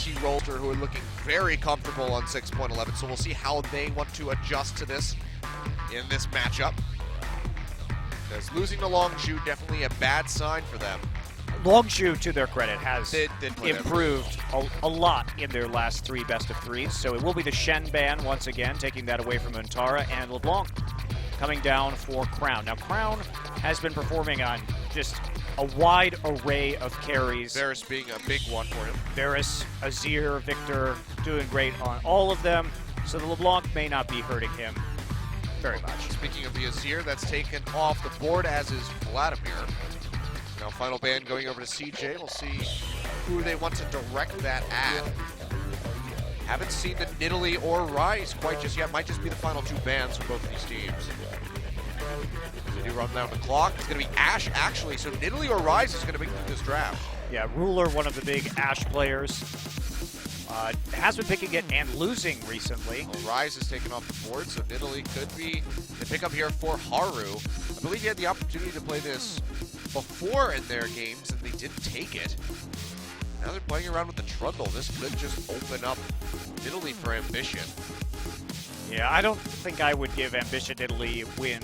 key roster who are looking very comfortable on 6.11, so we'll see how they want to adjust to this in this matchup. Because losing to Longzhu, definitely a bad sign for them. Longzhu, to their credit, has Did improved a lot in their last 3 best-of-3s, so it will be the Shen ban once again, taking that away from Untara, and LeBlanc coming down for Crown. Now, Crown has been performing on just a wide array of carries. Varus being a big one for him. Varus, Azir, Victor doing great on all of them, so the LeBlanc may not be hurting him very much. Speaking of the Azir, that's taken off the board, as is Vladimir. Now final ban going over to CJ. We'll see who they want to direct that at. Haven't seen the Nidalee or Rise quite just yet. Might just be the final 2 bans for both of these teams. As they do run down the clock, it's going to be Ashe actually. So Nidalee or Rise is going to make this draft. Yeah, Ruler, one of the big Ashe players, has been picking it and losing recently. Well, Rise is taken off the board, so Nidalee could be the pickup here for Haru. I believe he had the opportunity to play this before in their games, and they didn't take it. Now they're playing around with the Trundle. This could just open up Nidalee for Ambition. Yeah, I don't think I would give Ambition Nidalee a win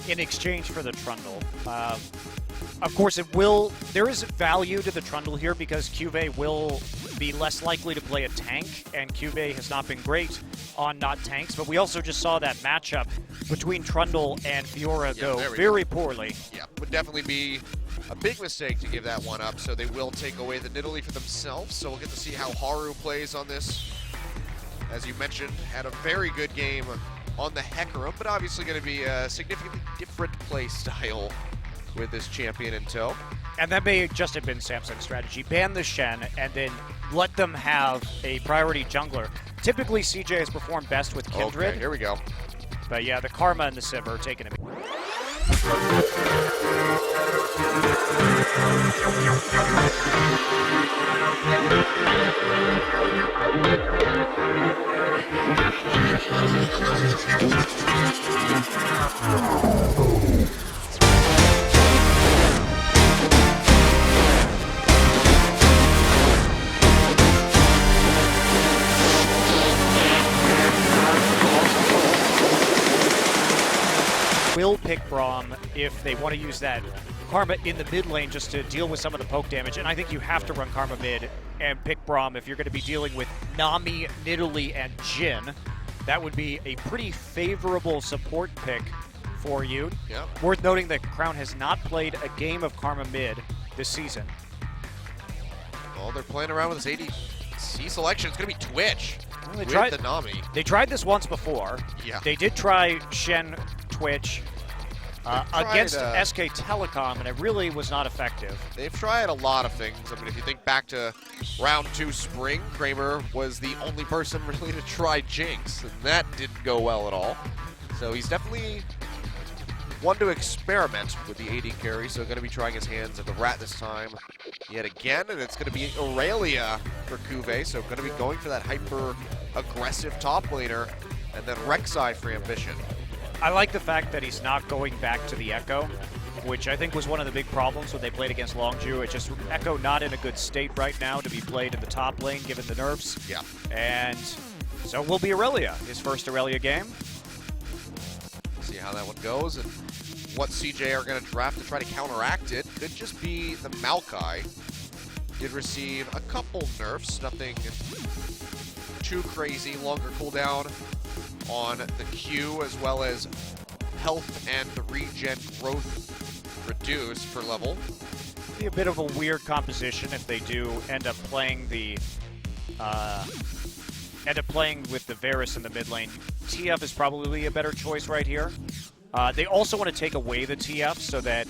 in exchange for the Trundle. Of course, there is value to the Trundle here because Cuvée will be less likely to play a tank, and Cuvée has not been great on not tanks, but we also just saw that matchup between Trundle and Fiora go very poorly. Yeah, would definitely be a big mistake to give that one up, so they will take away the Nidalee for themselves, so we'll get to see how Haru plays on this. As you mentioned, had a very good game on the Hecarim, but obviously going to be a significantly different play style with this champion in tow. And that may just have been Samsung's strategy. Ban the Shen and then let them have a priority jungler. Typically, CJ has performed best with Kindred. Okay, here we go. But yeah, the Karma and the Civ are taking him. Will pick Braum if they want to use that Karma in the mid lane just to deal with some of the poke damage, and I think you have to run Karma mid and pick Braum if you're going to be dealing with Nami, Nidalee, and Jhin. That would be a pretty favorable support pick for you. Yep. Worth noting that Crown has not played a game of Karma mid this season. Well, they're playing around with this ADC selection. It's going to be Twitch with the Nami. They tried this once before. Yeah. They did try Shen Twitch against SK Telecom, and it really was not effective. They've tried a lot of things. I mean, if you think back to round 2 spring, Kramer was the only person really to try Jinx, and that didn't go well at all. So he's definitely one to experiment with the AD carry, so going to be trying his hands at the Rat this time yet again, and it's going to be Aurelia for Cuvée, so going to be going for that hyper-aggressive top laner, and then Rek'Sai for Ambition. I like the fact that he's not going back to the Echo, which I think was one of the big problems when they played against Longzhu. It's just Echo not in a good state right now to be played in the top lane, given the nerfs. Yeah. And so it will be Aurelia, his first Aurelia game. See how that one goes, and what CJ are going to draft to try to counteract it. Could just be the Maokai. Did receive a couple nerfs, nothing too crazy. Longer cooldown on the Q, as well as health and the regen growth reduced per level. Be a bit of a weird composition if they do end up playing with the Varus in the mid lane. TF is probably a better choice right here. They also want to take away the TF so that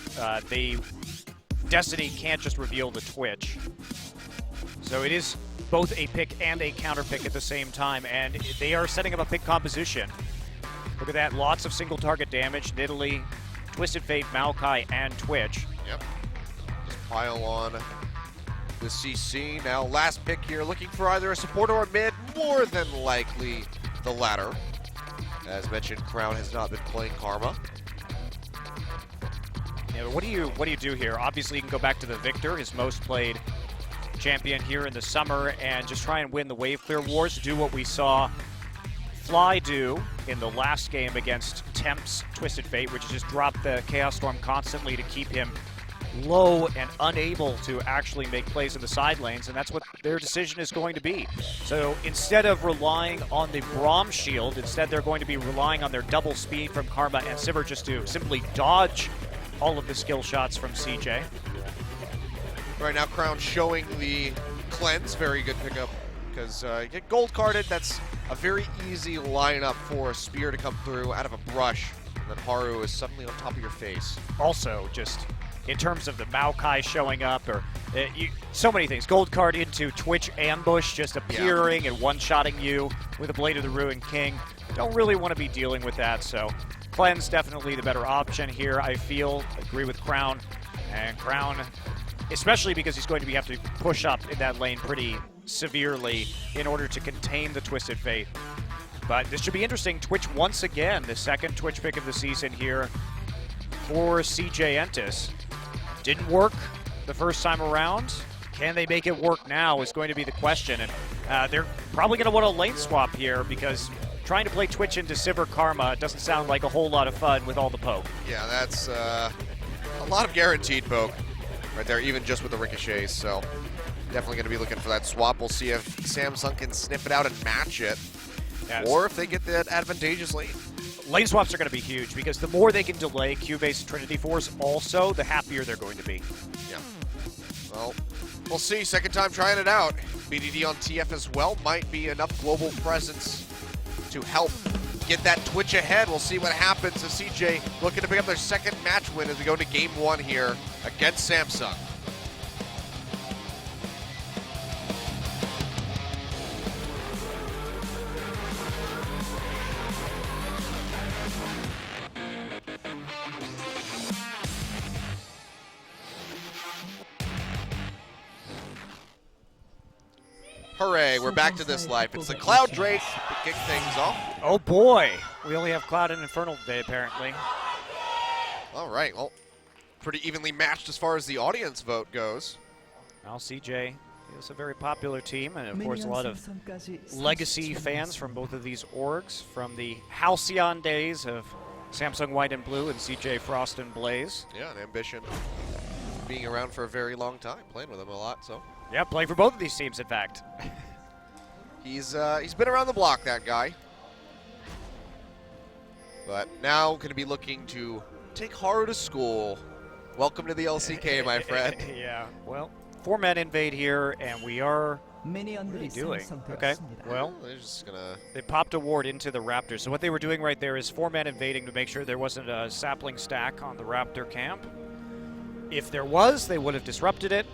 Destiny can't just reveal the Twitch. So it is both a pick and a counter pick at the same time, and they are setting up a pick composition. Look at that, lots of single target damage. Nidalee, Twisted Fate, Maokai, and Twitch. Yep. Just pile on the CC. Now last pick here, looking for either a support or a mid, more than likely the latter. As mentioned, Crown has not been playing Karma. Yeah, but what do you do here? Obviously, you can go back to the Victor, his most played champion here in the summer and just try and win the wave clear wars, do what we saw Fly do in the last game against Temp's Twisted Fate, which is just drop the Chaos Storm constantly to keep him low and unable to actually make plays in the side lanes, and that's what their decision is going to be. So instead of relying on the Braum shield, instead they're going to be relying on their double speed from Karma and Sivir just to simply dodge all of the skill shots from CJ. Right now, Crown showing the cleanse. Very good pickup because you get gold carded. That's a very easy lineup for a spear to come through out of a brush. And then Haru is suddenly on top of your face. Also, just in terms of the Maokai showing up, or so many things. Gold card into Twitch ambush, just appearing and one-shotting you with a Blade of the Ruined King. Don't really want to be dealing with that, so cleanse definitely the better option here, I feel. Agree with Crown. And Crown, especially because he's going to have to push up in that lane pretty severely in order to contain the Twisted Fate. But this should be interesting. Twitch once again, the second Twitch pick of the season here for CJ Entus. Didn't work the first time around. Can they make it work now is going to be the question. And they're probably going to want a lane swap here because trying to play Twitch into Sivir Karma doesn't sound like a whole lot of fun with all the poke. Yeah, that's a lot of guaranteed poke right there, even just with the ricochets. So definitely going to be looking for that swap. We'll see if Samsung can sniff it out and match it, or if they get that advantageous lane. Lane swaps are going to be huge because the more they can delay Q-based Trinity Force also, the happier they're going to be. Yeah. Well, we'll see. Second time trying it out. BDD on TF as well might be enough global presence to help get that Twitch ahead. We'll see what happens as CJ looking to pick up their second match win as we go into game one here against Samsung. Hooray, we're back to this life. It's the Cloud Drake to kick things off. Oh boy, we only have Cloud and Infernal today apparently. All right, well, pretty evenly matched as far as the audience vote goes. Well, CJ is a very popular team, and of course a lot of legacy fans from both of these orgs, from the halcyon days of Samsung White and Blue and CJ Frost and Blaze. Yeah, and Ambition being around for a very long time, playing with them a lot, so. Yeah, playing for both of these teams, in fact. He's been around the block, that guy. But now going to be looking to take Haru to school. Welcome to the LCK, my friend. Yeah, well, 4-man invade here, and we are... What are you doing? Okay, well, they're just gonna... They popped a ward into the Raptor. So what they were doing right there is 4-man invading to make sure there wasn't a sapling stack on the Raptor camp. If there was, they would have disrupted it.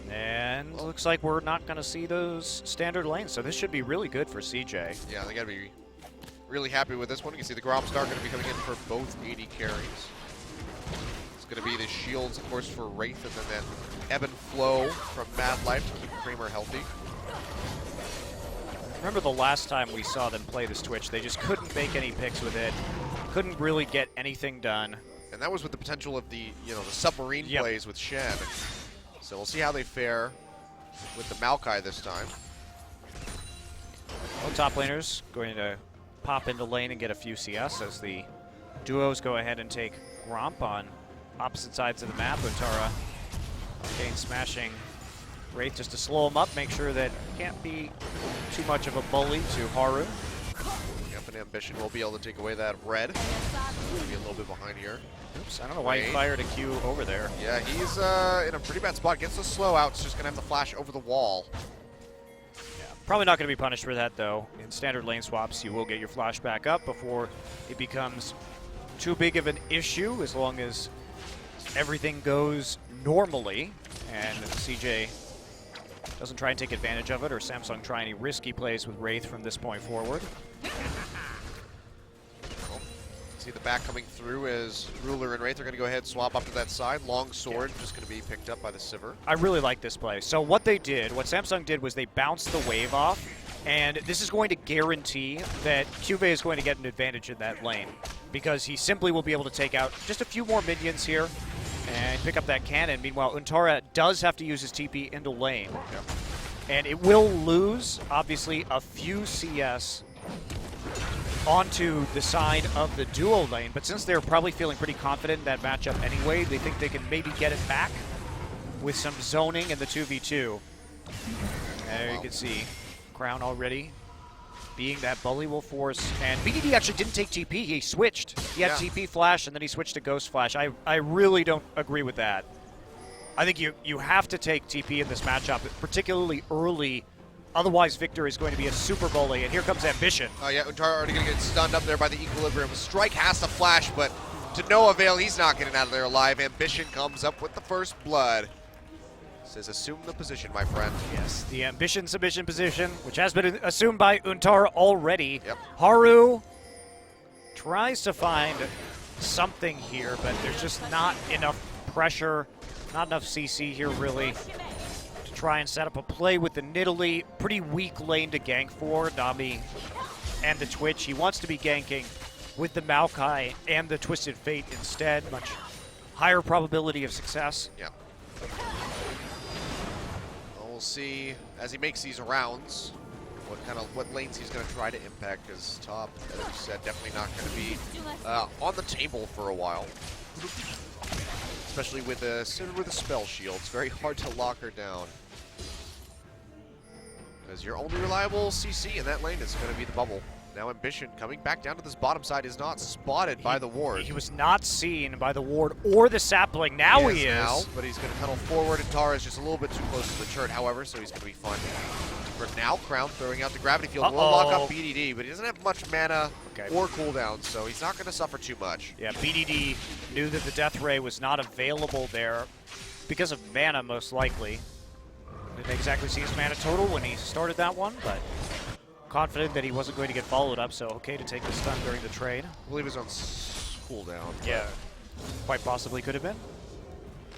And looks like we're not going to see those standard lanes, so this should be really good for CJ. Yeah, they got to be really happy with this one. You can see the Gromstar going to be coming in for both AD carries. It's going to be the shields, of course, for Wraith, and then that ebb and flow from Mad Life to keep Kramer healthy. Remember the last time we saw them play this Twitch, they just couldn't make any picks with it, couldn't really get anything done. And that was with the potential of the, the submarine plays with Shen. So we'll see how they fare with the Maokai this time. Well, top laners going to pop into lane and get a few CS as the duos go ahead and take Gromp on opposite sides of the map. Utara again smashing Wraith just to slow him up, make sure that can't be too much of a bully to Haru. Yep, and Ambition will be able to take away that red. Maybe a little bit behind here. Oops, I don't know why he fired a Q over there. Yeah, he's in a pretty bad spot. Gets the slow out, it's just going to have to flash over the wall. Yeah, probably not going to be punished for that, though. In standard lane swaps, you will get your flash back up before it becomes too big of an issue, as long as everything goes normally and CJ doesn't try and take advantage of it, or Samsung try any risky plays with Wraith from this point forward. See the back coming through as Ruler and Wraith are going to go ahead and swap up to that side. Long sword just going to be picked up by the Sivir. I really like this play. So what Samsung did was they bounced the wave off, and this is going to guarantee that Cuvée is going to get an advantage in that lane. because he simply will be able to take out just a few more minions here and pick up that cannon. Meanwhile, Untara does have to use his TP into lane. Yep. And it will lose, obviously, a few CS onto the side of the duo lane, but since they're probably feeling pretty confident in that matchup anyway, they think they can maybe get it back with some zoning in the 2v2. There you can see Crown already being that bully will force, and BDD actually didn't take TP, he switched. He had TP flash and then he switched to Ghost Flash. I really don't agree with that. I think you have to take TP in this matchup, particularly early. Otherwise, Victor is going to be a super bully, and here comes Ambition. Oh yeah, Untara already going to get stunned up there by the Equilibrium. Strike has to flash, but to no avail, he's not getting out of there alive. Ambition comes up with the first blood. Says, assume the position, my friend. Yes, the Ambition submission position, which has been assumed by Untara already. Yep. Haru tries to find something here, but there's just not enough pressure, not enough CC here, really, to try and set up a play with the Nidalee. Pretty weak lane to gank for Nami and the Twitch. He wants to be ganking with the Maokai and the Twisted Fate instead. Much higher probability of success. Yeah. Well, we'll see as he makes these rounds what lanes he's going to try to impact, because top, as you said, definitely not going to be on the table for a while. Especially with a spell shield. It's very hard to lock her down. Because your only reliable CC in that lane is going to be the bubble. Now Ambition coming back down to this bottom side is not spotted by the ward. He was not seen by the ward or the sapling. Now he is. Now, but he's going to tunnel forward, and Tara is just a little bit too close to the turret, however, so he's going to be fine. For now, Crown throwing out the gravity field will lock up BDD, but he doesn't have much mana or cooldown, so he's not going to suffer too much. Yeah, BDD knew that the Death Ray was not available there because of mana, most likely. Didn't exactly see his mana total when he started that one, but confident that he wasn't going to get followed up, so okay to take the stun during the trade. I believe it was on cooldown. Yeah, quite possibly could have been.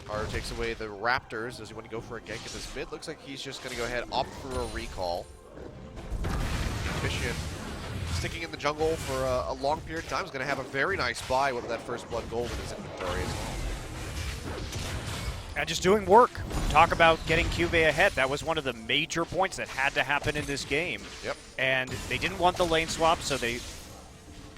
Haru takes away the Raptors. Does he want to go for a gank at this mid? Looks like he's just going to go ahead, opt for a recall. Ambition sticking in the jungle for a long period of time is going to have a very nice buy with that first blood gold in his inventory. And just doing work. Talk about getting QV ahead. That was one of the major points that had to happen in this game. Yep. And they didn't want the lane swap, so they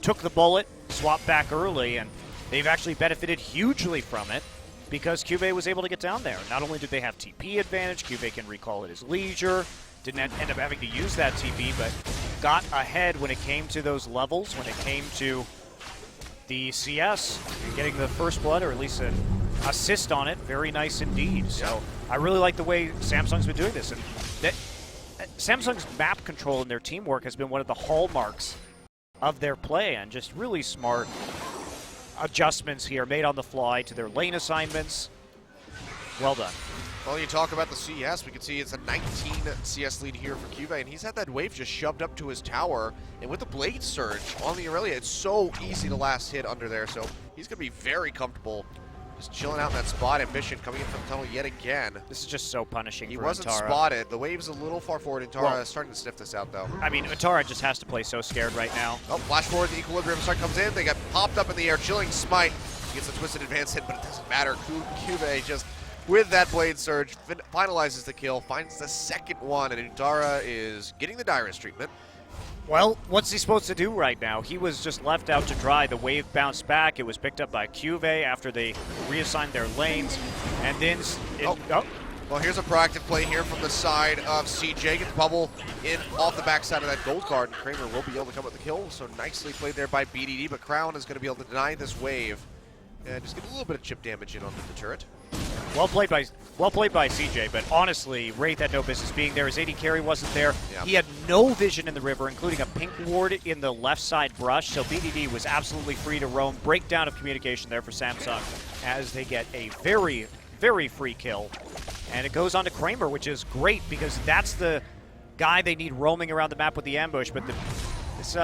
took the bullet, swapped back early, and they've actually benefited hugely from it because QV was able to get down there. Not only did they have TP advantage, QV can recall at his leisure, didn't end up having to use that TP, but got ahead when it came to those levels, when it came to the CS, getting the first blood, or at least an assist on it. Very nice indeed. So I really like the way Samsung's been doing this. And Samsung's map control and their teamwork has been one of the hallmarks of their play, and just really smart adjustments here made on the fly to their lane assignments. Well done. Well, you talk about the CS, we can see it's a 19 CS lead here for QV, and he's had that wave just shoved up to his tower, and with the Blade Surge on the Aurelia, it's so easy to last hit under there, so he's going to be very comfortable just chilling out in that spot. Ambition coming in from the tunnel yet again. This is just so punishing for He wasn't Untara. Spotted. The wave's a little far forward, and Tara is starting to sniff this out, though. I mean, Untara just has to play so scared right now. Oh, flash forward, the Equilibrium Strike comes in. They got popped up in the air. Chilling Smite. He gets a Twisted Advance hit, but it doesn't matter. QV just, with that Blade Surge, finalizes the kill, finds the second one, and Untara is getting the direst treatment. Well, what's he supposed to do right now? He was just left out to dry. The wave bounced back. It was picked up by QV after they reassigned their lanes. And then... Well, here's a proactive play here from the side of CJ. Gets bubble in off the backside of that gold card, and Kramer will be able to come with the kill. So nicely played there by BDD, but Crown is going to be able to deny this wave and just get a little bit of chip damage in onto the turret. Well played by CJ, but honestly, Wraith had no business being there. His AD carry wasn't there. Yeah. He had no vision in the river, including a pink ward in the left side brush, so BDD was absolutely free to roam. Breakdown of communication there for Samsung as they get a very, very free kill. And it goes on to Kramer, which is great because that's the guy they need roaming around the map with the ambush, but this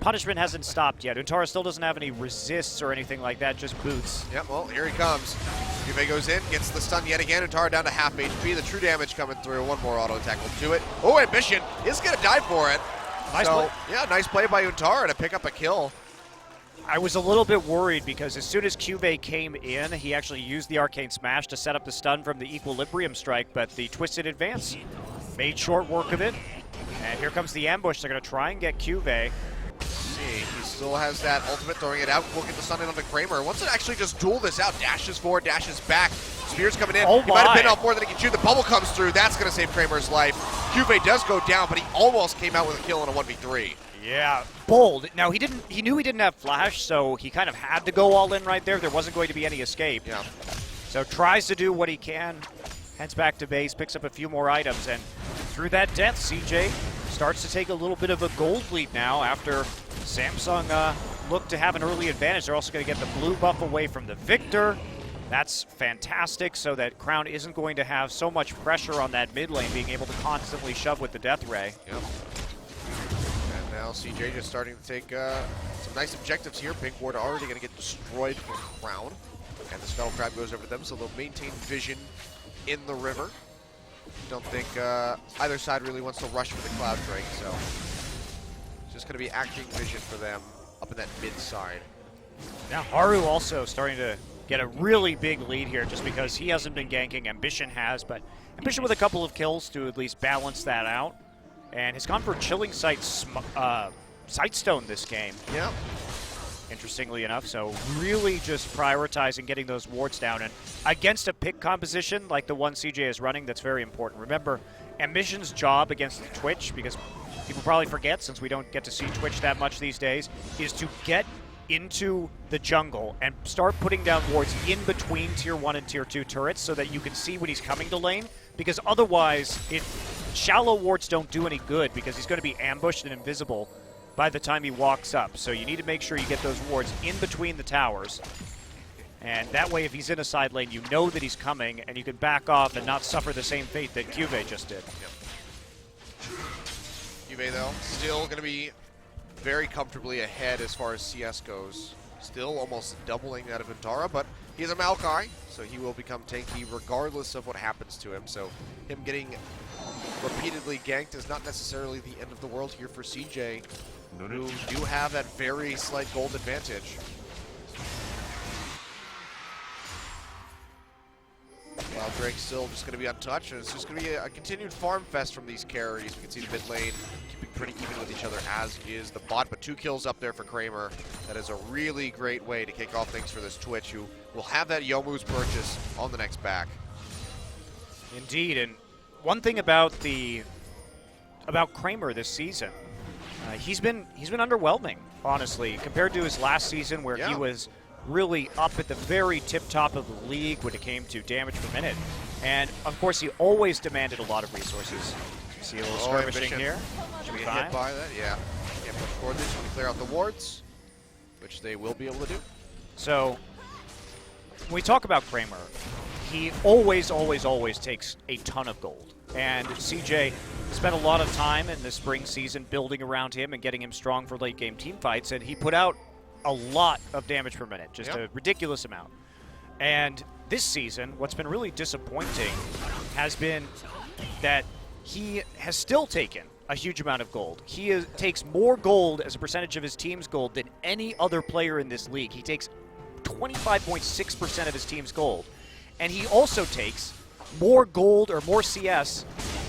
punishment hasn't stopped yet. Untara still doesn't have any resists or anything like that, just boots. Yep, well, here he comes. Juve goes in, gets the stun yet again. Untara down to half HP. The true damage coming through. One more auto attack will do it. Oh, Ambition is going to die for it. Nice play. Yeah, nice play by Untara to pick up a kill. I was a little bit worried because as soon as Cuvée came in, he actually used the Arcane Smash to set up the stun from the Equilibrium Strike, but the Twisted Advance made short work of it. And here comes the ambush. They're going to try and get Cuvée. See, he still has that ultimate, throwing it out. We'll get the stun in on the Kramer. Wants to actually just duel this out. Dashes forward, dashes back. Spear's coming in. Oh he might have been my. off more than he can chew. The bubble comes through. That's going to save Kramer's life. Cuvée does go down, but he almost came out with a kill in a 1v3. Yeah, bold. Now he knew he didn't have flash, so he kind of had to go all in right there. There wasn't going to be any escape. Yeah. So tries to do what he can, heads back to base, picks up a few more items, and through that death, CJ starts to take a little bit of a gold lead now after Samsung looked to have an early advantage. They're also going to get the blue buff away from the Victor. That's fantastic, so that Crown isn't going to have so much pressure on that mid lane, being able to constantly shove with the Death Ray. Yep. And now CJ just starting to take some nice objectives here. Pink ward already going to get destroyed for Crown. And the Scuttle Crab goes over to them, so they'll maintain vision in the river. Don't think either side really wants to rush for the Cloud Drake, so it's just going to be acting vision for them up in that mid side. Now Haru also starting to get a really big lead here just because he hasn't been ganking. Ambition has, but Ambition with a couple of kills to at least balance that out. And has gone for Chilling Sight Sightstone this game. Yeah. Interestingly enough, so really just prioritizing getting those wards down. And against a pick composition like the one CJ is running, that's very important. Remember, Ambition's job against the Twitch, because people probably forget since we don't get to see Twitch that much these days, is to get into the jungle and start putting down wards in between tier 1 and tier 2 turrets so that you can see when he's coming to lane, because otherwise shallow wards don't do any good because he's going to be ambushed and invisible by the time he walks up. So you need to make sure you get those wards in between the towers, and that way if he's in a side lane you know that he's coming and you can back off and not suffer the same fate that Cuvée just did. Yep. Cuvée though, still going to be very comfortably ahead as far as CS goes. Still almost doubling that of Vantara, but he's a Maokai, so he will become tanky regardless of what happens to him. So him getting repeatedly ganked is not necessarily the end of the world here for CJ, who do have that very slight gold advantage. While Drake's still just going to be untouched, and it's just going to be a continued farm fest from these carries. We can see the mid lane keeping pretty even with each other, as is the bot, but 2 kills up there for Kramer. That is a really great way to kick off things for this Twitch, who will have that Youmuu's purchase on the next back. Indeed, and one thing about Kramer this season, he's been underwhelming, honestly, compared to his last season where he was really up at the very tip-top of the league when it came to damage per minute. And, of course, he always demanded a lot of resources. See a little skirmishing here. Should we get hit by that? Yeah. Can't push forward this when we clear out the wards, which they will be able to do. So, when we talk about Kramer, he always, always, always takes a ton of gold. And CJ spent a lot of time in the spring season building around him and getting him strong for late-game team fights, and he put out a lot of damage per minute, just a ridiculous amount. And this season, what's been really disappointing has been that he has still taken a huge amount of gold. He takes more gold as a percentage of his team's gold than any other player in this league. He takes 25.6% of his team's gold. And he also takes more gold or more CS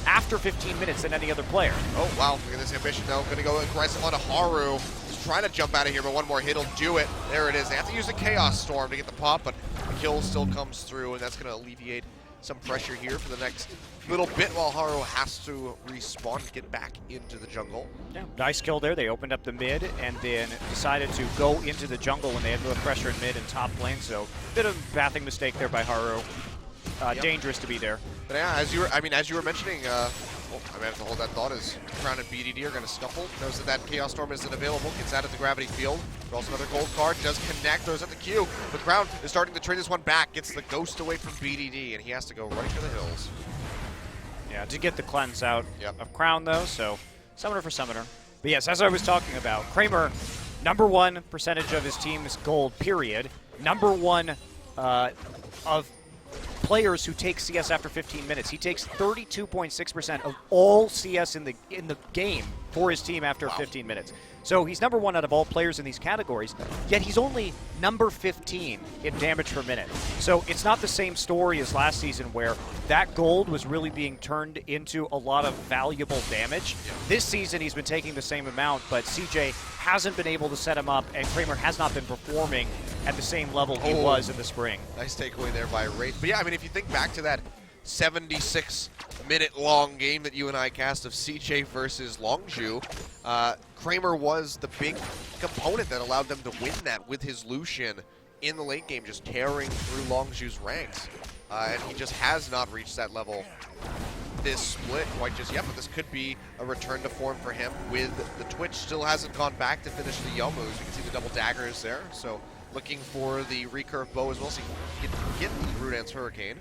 after 15 minutes than any other player. Oh, wow. Look at this Ambition, though. Going to go aggressive on Haru. Trying to jump out of here, but one more hit will do it. There it is. They have to use the Chaos Storm to get the pop, but the kill still comes through, and that's going to alleviate some pressure here for the next little bit while Haru has to respawn and get back into the jungle. Yeah, nice kill there. They opened up the mid and then decided to go into the jungle when they had no pressure in mid and top lane, so a bit of a pathing mistake there by Haru. Dangerous to be there. But yeah, as you were mentioning, I might have to hold that thought as Crown and BDD are going to scuffle. Knows that Chaos Storm isn't available. Gets out of the gravity field. Draws another gold card. Does connect. Throws at the Q. But Crown is starting to trade this one back. Gets the ghost away from BDD, and he has to go right to the hills. Yeah, to get the cleanse out of Crown, though, so Summoner for Summoner. But yes, as I was talking about, Kramer, #1 percentage of his team's gold, period. #1 of players who take CS after 15 minutes. He takes 32.6% of all CS in the game for his team after 15 minutes. So he's number 1 out of all players in these categories, yet he's only number 15 in damage per minute. So it's not the same story as last season where that gold was really being turned into a lot of valuable damage. This season he's been taking the same amount, but CJ hasn't been able to set him up, and Kramer has not been performing at the same level he was in the spring. Nice takeaway there by Wraith. But yeah, I mean, if you think back to that 76-minute-long game that you and I cast of CJ versus Longzhu, Kramer was the big component that allowed them to win that with his Lucian in the late game, just tearing through Longzhu's ranks. And he just has not reached that level this split quite just yet, but this could be a return to form for him with the Twitch. Still hasn't gone back to finish the Yomus. You can see the double daggers there, so looking for the recurve bow as well, so he can get the Rudan's Hurricane.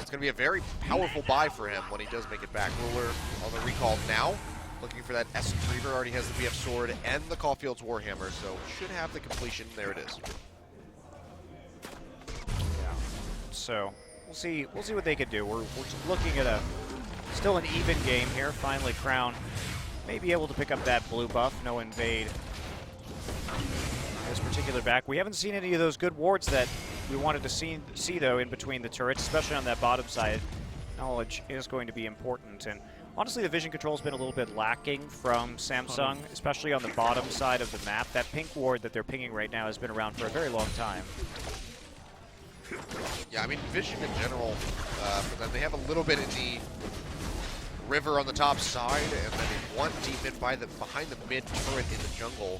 It's going to be a very powerful buy for him when he does make it back. Ruler on the recall now, looking for that Essence Reaver. Already has the BF Sword and the Caulfield's Warhammer, so should have the completion. There it is. Yeah. So we'll see what they can do. We're just looking at still an even game here. Finally, Crown may be able to pick up that blue buff. No invade this particular back. We haven't seen any of those good wards that we wanted to see though in between the turrets, especially on that bottom side. Knowledge is going to be important, and honestly the vision control has been a little bit lacking from Samsung, especially on the bottom side of the map. That pink ward that they're pinging right now has been around for a very long time. Yeah, I mean, vision in general, for them, they have a little bit in the river on the top side, and then one deep in behind the mid turret in the jungle.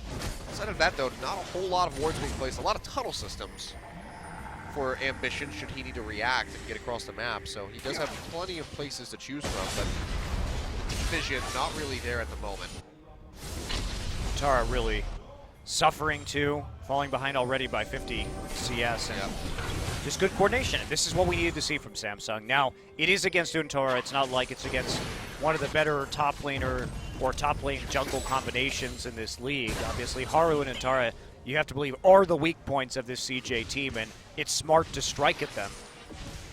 Outside of that, though, not a whole lot of wards being placed. A lot of tunnel systems for Ambition should he need to react and get across the map. So he does have plenty of places to choose from, but vision not really there at the moment. Tara really suffering too, falling behind already by 50 CS, and just good coordination. And this is what we needed to see from Samsung. Now, it is against Untara. It's not like it's against one of the better top laner or top lane jungle combinations in this league. Obviously, Haru and Untara, you have to believe, are the weak points of this CJ team, and it's smart to strike at them.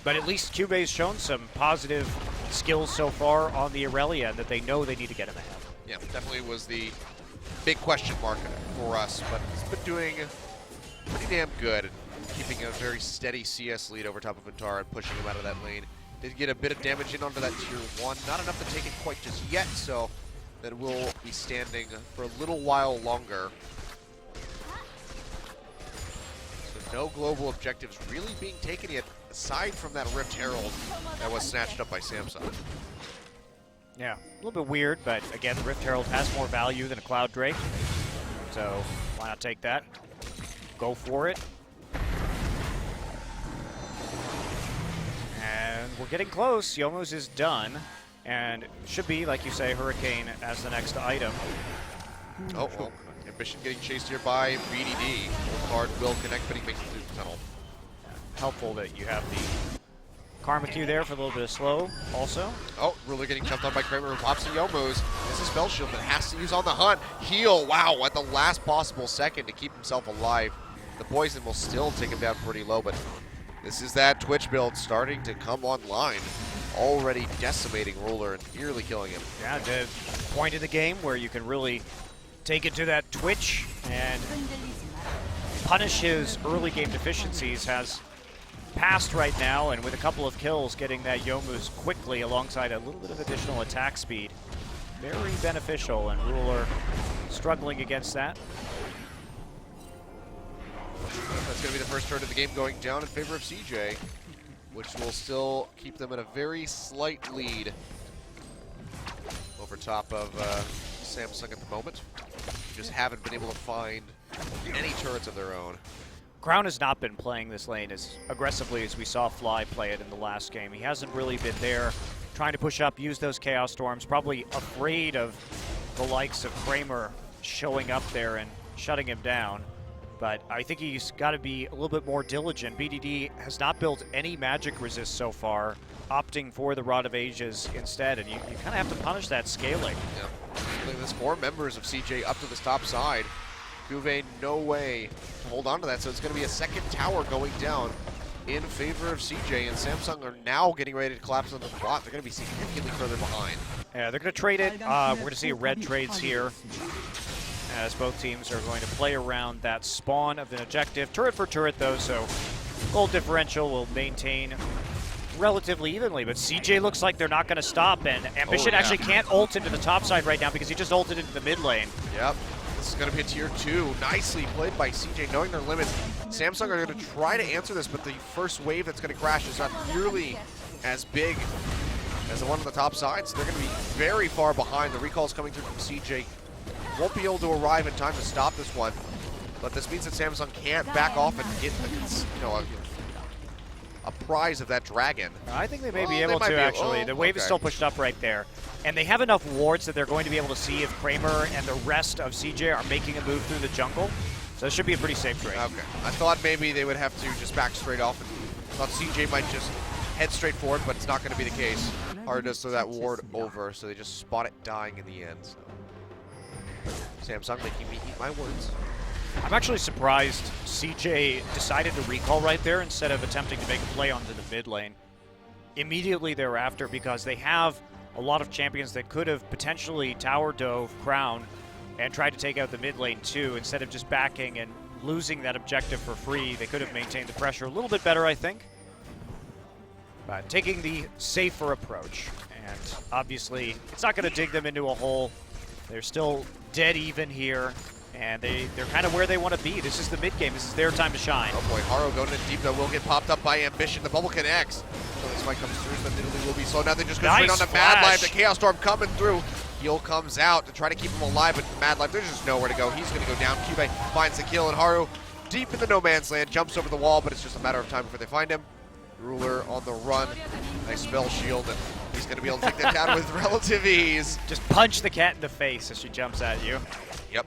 But at least Cube's shown some positive skills so far on the Aurelia that they know they need to get him ahead. Yeah, definitely was the big question mark for us, but he's been doing pretty damn good, keeping a very steady CS lead over top of Vantara and pushing him out of that lane. Did get a bit of damage in onto that tier 1, not enough to take it quite just yet, so that will be standing for a little while longer. So no global objectives really being taken yet, aside from that Rift Herald that was snatched up by Samsung. Yeah, a little bit weird, but again, the Rift Herald has more value than a Cloud Drake, so why not take that? Go for it. And we're getting close. Yomus is done, and should be, like you say, Hurricane as the next item. Oh, well, Ambition getting chased here by BDD. Old card will connect, but he makes it through the tunnel. Helpful that you have the Karma Q there for a little bit of slow also. Oh, Ruler getting jumped on by Kramer who pops the Yomus. This is Spell Shield, but has to use on the hunt. Heal, wow, at the last possible second to keep himself alive. The poison will still take him down pretty low, but this is that Twitch build starting to come online. Already decimating Ruler and nearly killing him. Yeah, the point in the game where you can really take it to that Twitch and punish his early game deficiencies has passed right now, and with a couple of kills, getting that Yomus quickly alongside a little bit of additional attack speed. Very beneficial, and Ruler struggling against that. That's going to be the first turn of the game going down in favor of CJ, which will still keep them at a very slight lead over top of Samsung at the moment. Just haven't been able to find any turrets of their own. Crown has not been playing this lane as aggressively as we saw Fly play it in the last game. He hasn't really been there trying to push up, use those Chaos Storms, probably afraid of the likes of Kramer showing up there and shutting him down. But I think he's got to be a little bit more diligent. BDD has not built any magic resist so far, opting for the Rod of Ages instead, and you kind of have to punish that scaling. Yeah. There's 4 members of CJ up to this top side. Guve, no way to hold on to that, so it's going to be a second tower going down in favor of CJ, and Samsung are now getting ready to collapse on the plot. They're going to be significantly further behind. Yeah, they're going to trade it. We're going to see red trades here, as both teams are going to play around that spawn of an objective. Turret for turret, though, so gold differential will maintain relatively evenly, but CJ looks like they're not going to stop, and Ambition actually can't ult into the top side right now because he just ulted into the mid lane. Yep. This is going to be a tier 2. Nicely played by CJ, knowing their limits. Samsung are going to try to answer this, but the first wave that's going to crash is not nearly as big as the one on the top side, so they're going to be very far behind. The recall's coming through from CJ. Won't be able to arrive in time to stop this one, but this means that Samsung can't back off and get a prize of that dragon. I think they may be able to, actually. The wave is still pushed up right there. And they have enough wards that they're going to be able to see if Kramer and the rest of CJ are making a move through the jungle. So it should be a pretty safe trade. Okay. I thought maybe they would have to just back straight off, and thought CJ might just head straight forward, but it's not going to be the case. Hard does throw that ward over, so they just spot it dying in the end. So. Samsung making me eat my words. I'm actually surprised CJ decided to recall right there instead of attempting to make a play onto the mid lane immediately thereafter, because they have a lot of champions that could have potentially tower dove Crown and tried to take out the mid lane too. Instead of just backing and losing that objective for free, they could have maintained the pressure a little bit better, I think. But taking the safer approach, and obviously it's not going to dig them into a hole. They're still dead even here, and they're kind of where they want to be. This is the mid game. This is their time to shine. Oh boy, Haro going in deep, though, will get popped up by Ambition. The bubble connects. So this fight comes through, but Italy will be slow. Now they just go straight on to Mad Life. The Chaos Storm coming through. Heal comes out to try to keep him alive, but Mad Life, there's just nowhere to go. He's going to go down. Cube finds the kill, and Haru, deep in the no man's land, jumps over the wall, but it's just a matter of time before they find him. Ruler on the run. Nice spell shield, and he's going to be able to take that down with relative ease. Just punch the cat in the face as she jumps at you. Yep.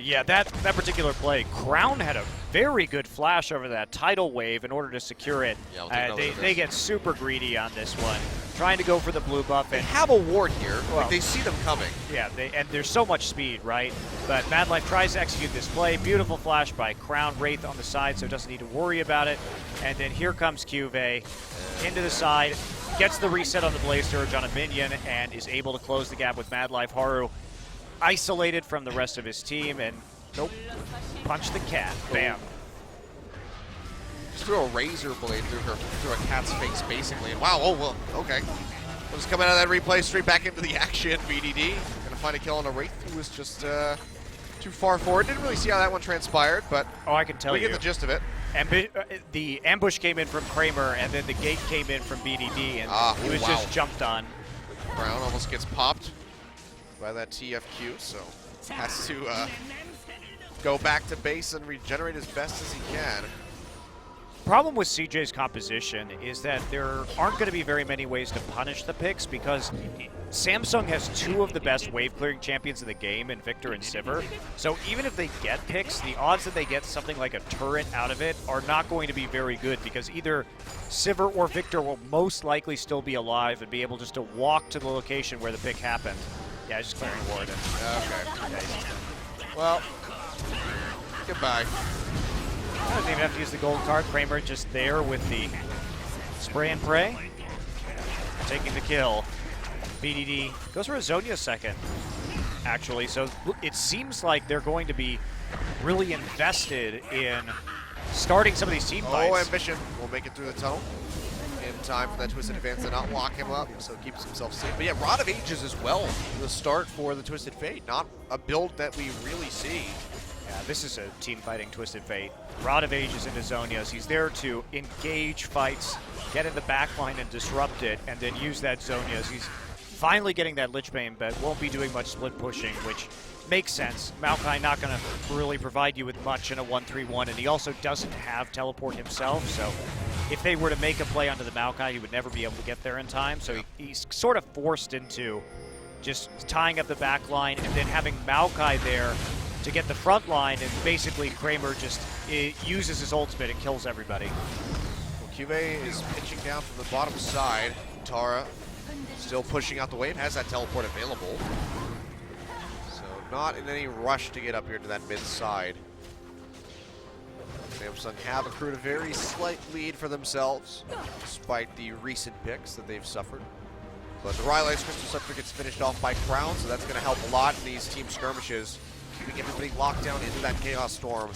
Yeah, that particular play, Crown had a very good flash over that tidal wave in order to secure it. Yeah, they get super greedy on this one, trying to go for the blue buff. They have a ward here. Well, like they see them coming. Yeah, and there's so much speed, right? But Mad Life tries to execute this play. Beautiful flash by Crown. Wraith on the side, so doesn't need to worry about it. And then here comes Cuvée into the side, gets the reset on the Blaze Surge on a minion, and is able to close the gap with Mad Life. Haru isolated from the rest of his team, and nope, punch the cat. Bam. Just threw a razor blade through a cat's face, basically. And wow, oh, well, okay. We'll just coming out of that replay straight back into the action. VDD gonna find a kill on a Wraith who was just too far forward. Didn't really see how that one transpired, but I can tell you. We get the gist of it. The ambush came in from Kramer, and then the gate came in from BDD, and he was just jumped on. Brown almost gets popped by that TFQ, so has to go back to base and regenerate as best as he can. Problem with CJ's composition is that there aren't going to be very many ways to punish the picks, because Samsung has two of the best wave clearing champions in the game in Victor and Sivir. So even if they get picks, the odds that they get something like a turret out of it are not going to be very good, because either Sivir or Victor will most likely still be alive and be able just to walk to the location where the pick happened. Yeah, just clearing ward. Okay. Well, goodbye. I don't even have to use the gold card. Kramer just there with the spray and pray. Taking the kill. BDD goes for a Zhonya second, actually. So it seems like they're going to be really invested in starting some of these team fights. Oh, Ambition will make it through the tunnel in time for that Twisted Advance to not lock him up, so keeps himself safe. But yeah, Rod of Ages as well, the start for the Twisted Fate. Not a build that we really see. Yeah, this is a team fighting Twisted Fate. Rod of Ages into Zhonya's. He's there to engage fights, get in the backline and disrupt it, and then use that Zhonya's. He's finally getting that Lich Bane, but won't be doing much split pushing, which makes sense. Maokai not going to really provide you with much in a 1-3-1, and he also doesn't have teleport himself, so if they were to make a play onto the Maokai, he would never be able to get there in time, so he's sort of forced into just tying up the back line and then having Maokai there to get the front line, and basically Kramer just uses his ultimate and kills everybody. Well, Cuvée is pitching down from the bottom side. Tara still pushing out the wave, has that teleport available. So not in any rush to get up here to that mid side. Samsung have accrued a very slight lead for themselves, despite the recent picks that they've suffered. But the Rylai's Crystal Scepter gets finished off by Crown, so that's going to help a lot in these team skirmishes, keeping everybody locked down into that Chaos Storm.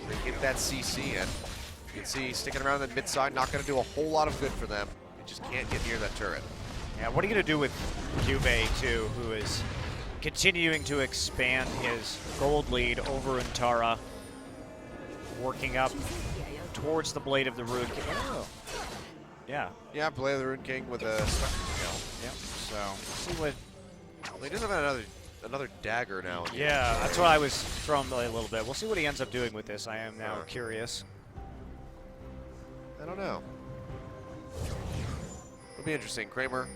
They get that CC in. You can see sticking around the mid side, not going to do a whole lot of good for them. They just can't get near that turret. Yeah, what are you going to do with Cube too, who is continuing to expand his gold lead over Antara, working up towards the Blade of the Rune King. Oh. Yeah. Yeah, Blade of the Rune King with a kill. Yep. So, see what. Well, they just have another dagger now. Yeah, that's what I was thrown a little bit. We'll see what he ends up doing with this. I am now curious. I don't know. It'll be interesting. Kramer,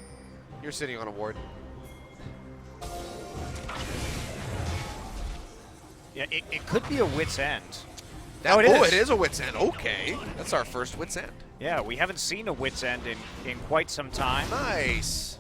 you're sitting on a ward. Yeah, it could be a Wit's End. Oh, it is a Wit's End. Okay. That's our first Wit's End. Yeah, we haven't seen a Wit's End in quite some time. Nice.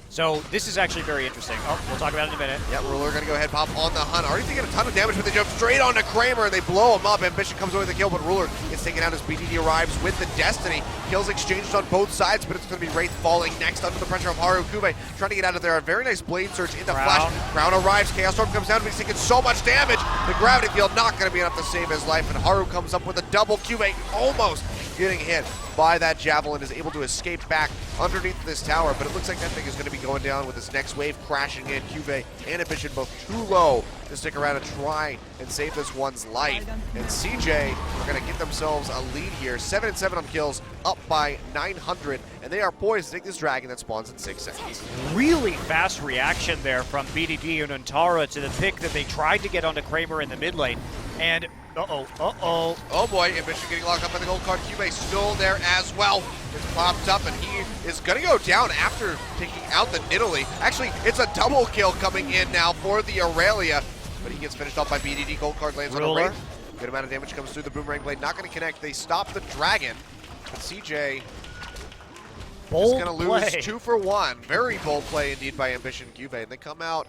So this is actually very interesting. Oh, we'll talk about it in a minute. Yeah, Ruler going to go ahead and pop on the hunt. Already taking a ton of damage, but they jump straight onto Kramer, and they blow him up. Ambition comes away with the kill, but Ruler gets taken out as BDD arrives with the Destiny. Kills exchanged on both sides, but it's going to be Wraith falling next under the pressure of Haru Kube, trying to get out of there. A very nice Blade Surge into Flash. Crown arrives. Chaos Storm comes down, but he's taking so much damage. The Gravity Field not going to be enough to save his life, and Haru comes up with a double. Kube almost getting hit by that Javelin, is able to escape back underneath this tower, but it looks like that thing is going to be going down with this next wave crashing in. Cube and Ambition both too low to stick around and try and save this one's life. And CJ are going to get themselves a lead here. 7-7 on kills, up by 900, and they are poised to take this dragon that spawns in 6 seconds. Really fast reaction there from BDD and Antara to the pick that they tried to get onto Kramer in the mid lane. And oh boy, Ambition getting locked up by the gold card. Cube still there as well. It's popped up, and he is going to go down after taking out the Nidalee. Actually, it's a double kill coming in now for the Aurelia, but he gets finished off by BDD. Gold card lands on a Wraith. Good amount of damage comes through the Boomerang Blade. Not going to connect. They stop the Dragon, but CJ is going to lose 2 for 1. Very bold play indeed by Ambition and Cube, and they come out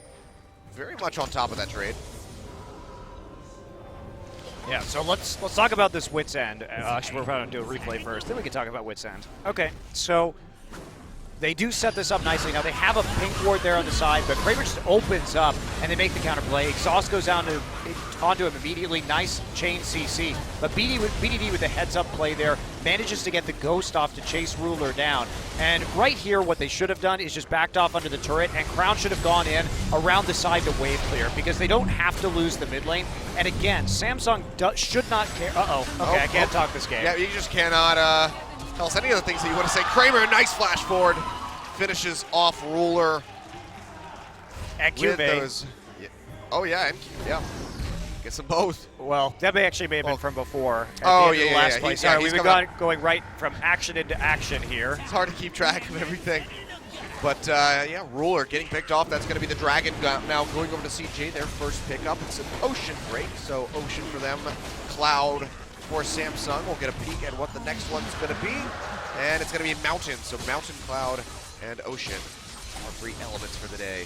very much on top of that trade. Yeah, so let's talk about this Wit's End. Actually, we're going to do a replay first, then we can talk about Wit's End. Okay, so they do set this up nicely. Now, they have a pink ward there on the side, but Kramer just opens up, and they make the counterplay. Exhaust goes down onto him immediately. Nice chain CC. But BDD with the heads-up play there manages to get the Ghost off to chase Ruler down. And right here, what they should have done is just backed off under the turret, and Crown should have gone in around the side to wave clear, because they don't have to lose the mid lane. And again, Samsung should not care. Okay, I can't talk this game. Yeah, you just cannot tell us any of the things that you want to say. Kramer, nice flash forward, finishes off Ruler. At Cube. Oh yeah, gets them both. Well, that may have been from before. Last play. Sorry, we've been going right from action into action here. It's hard to keep track of everything. But yeah, Ruler getting picked off. That's going to be the Dragon now going over to CJ. Their first pickup. It's an Ocean break, so Ocean for them. Cloud for Samsung. We'll get a peek at what the next one's going to be. And it's going to be Mountain. So Mountain, Cloud, and Ocean are 3 elements for the day.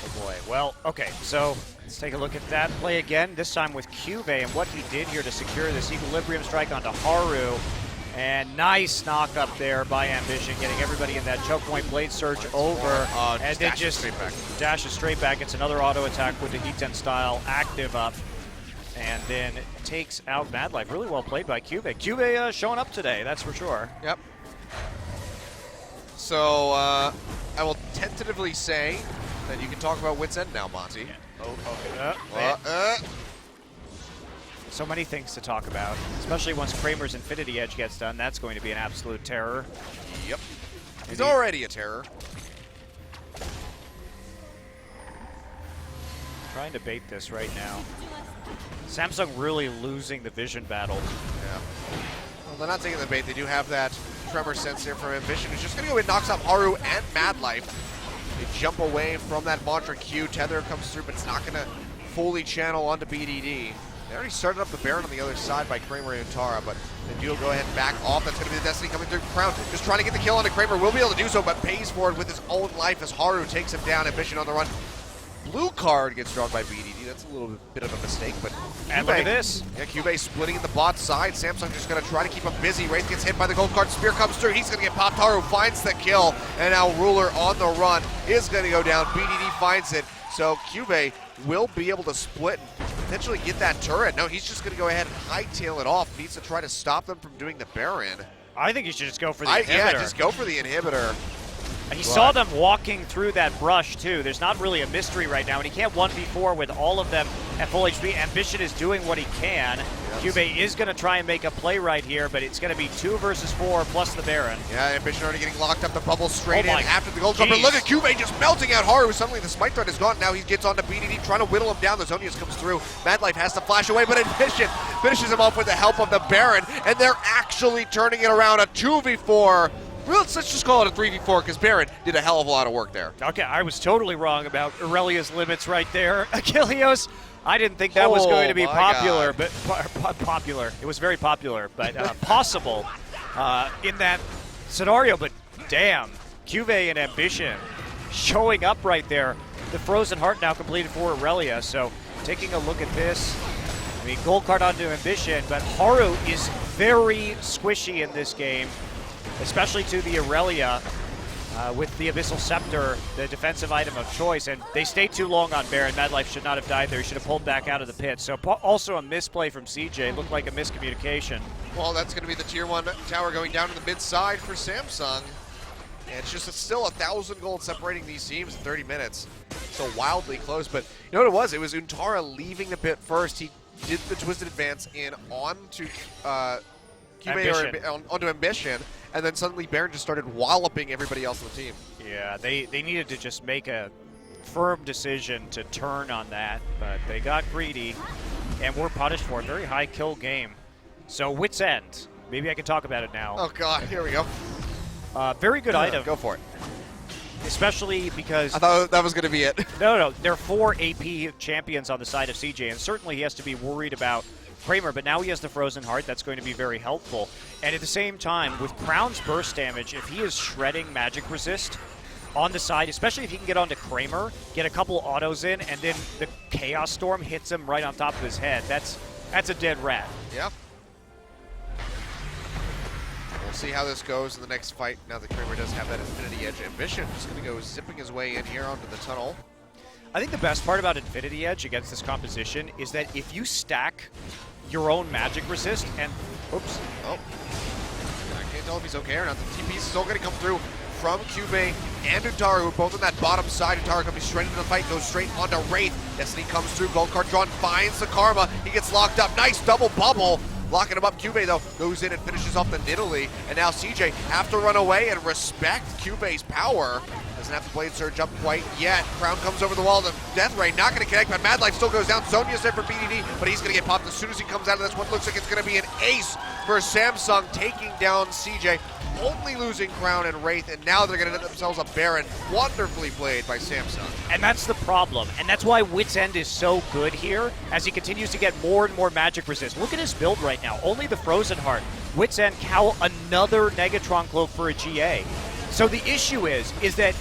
Oh boy. Well, okay, so let's take a look at that play again, this time with Cube and what he did here to secure this Equilibrium strike onto Haru. And nice knock up there by Ambition, getting everybody in that choke point. Blade Surge over, and then just dashes straight back. It's another auto attack with the Heat-10 style active up, and then takes out Mad Life. Really well played by Cube. Cube showing up today, that's for sure. Yep. So I will tentatively say that you can talk about Wit's End now, Monty. Yeah. Okay. So many things to talk about, especially once Kramer's Infinity Edge gets done. That's going to be an absolute terror. Yep. He's already a terror. Trying to bait this right now. Samsung really losing the vision battle. Yeah. Well, they're not taking the bait. They do have that Tremor sense here from Ambition. He's just going to go and knocks out Haru and Mad Life. They jump away from that Mantra Q. Tether comes through, but it's not going to fully channel onto BDD. They already started up the Baron on the other side by Kramer and Tara, but the duo go ahead and back off. That's going to be the Destiny coming through. Crown just trying to get the kill onto Kramer. Will be able to do so, but pays for it with his own life as Haru takes him down. Ambition on the run. blue card gets drawn by BDD. That's a little bit of a mistake, but And look at this. Yeah, Cube splitting in the bot side. Samsung just going to try to keep him busy. Wraith gets hit by the gold card. Spear comes through. He's going to get popped. Haru finds the kill, and now Ruler on the run is going to go down. BDD finds it, so Cube will be able to split and potentially get that turret. No, he's just going to go ahead and hightail it off. Needs to try to stop them from doing the Baron. I think you should just go for the inhibitor. Yeah, just go for the inhibitor. And he saw them walking through that brush, too. There's not really a mystery right now, and he can't 1v4 with all of them at full HP. Ambition is doing what he can. Yes. Cube is going to try and make a play right here, but it's going to be 2 versus 4 plus the Baron. Yeah, Ambition already getting locked up. The bubble straight in after the gold jumper. Look at Cube just melting out Haru. Suddenly the smite threat is gone. Now he gets onto BDD, trying to whittle him down. The Zonius comes through. Madlife has to flash away, but Ambition finishes him off with the help of the Baron, and they're actually turning it around. A 2v4. Well, let's just call it a 3v4 because Baron did a hell of a lot of work there. Okay, I was totally wrong about Aurelia's limits right there. Achilleos, I didn't think that was going to be popular, but popular. It was very popular, but possible in that scenario. But damn, Cube and Ambition showing up right there. The Frozen Heart now completed for Aurelia. So taking a look at this, I mean, gold card onto Ambition, but Haru is very squishy in this game, especially to the Aurelia with the Abyssal Scepter, the defensive item of choice, and they stayed too long on Baron. Madlife should not have died there. He should have pulled back out of the pit. So also a misplay from CJ. Looked like a miscommunication. Well, that's going to be the tier 1 tower going down to the mid side for Samsung. And it's just still 1,000 gold separating these teams in 30 minutes. So wildly close, but you know what it was? It was Untara leaving the pit first. He did the twisted advance in onto onto Ambition, and then suddenly Baron just started walloping everybody else on the team. Yeah, they needed to just make a firm decision to turn on that, but they got greedy and were punished for a very high kill game. So Wit's End, maybe I can talk about it now. Oh god, here we go. Very good item. Go for it. Especially because... I thought that was going to be it. No, there are 4 AP champions on the side of CJ, and certainly he has to be worried about Kramer, but now he has the Frozen Heart. That's going to be very helpful. And at the same time, with Crown's burst damage, if he is shredding magic resist on the side, especially if he can get onto Kramer, get a couple autos in, and then the Chaos Storm hits him right on top of his head, that's a dead rat. Yep. We'll see how this goes in the next fight now that Kramer does have that Infinity Edge. Ambition just going to go zipping his way in here onto the tunnel. I think the best part about Infinity Edge against this composition is that if you stack your own magic resist and... Oops. Oh. I can't tell if he's okay or not. The TP is still going to come through from Cube and Untara, who are both on that bottom side. Untara comes straight into the fight, goes straight onto Wraith. Destiny comes through, gold card drawn, finds the Karma. He gets locked up. Nice double bubble. Locking him up. Cube, though, goes in and finishes off the Nidalee. And now CJ have to run away and respect Cube's power. Doesn't have the Blade Surge up quite yet. Crown comes over the wall. The Death Ray not going to connect, but Madlife still goes down. Sonya's there for BDD, but he's going to get popped as soon as he comes out of this one. Looks like it's going to be an ace for Samsung, taking down CJ. Only losing Crown and Wraith, and now they're going to get themselves a Baron. Wonderfully played by Samsung. And that's the problem, and that's why Wit's End is so good here, as he continues to get more and more magic resist. Look at his build right now, only the Frozen Heart. Wit's End, Cowl, another Negatron Cloak for a GA. So the issue is that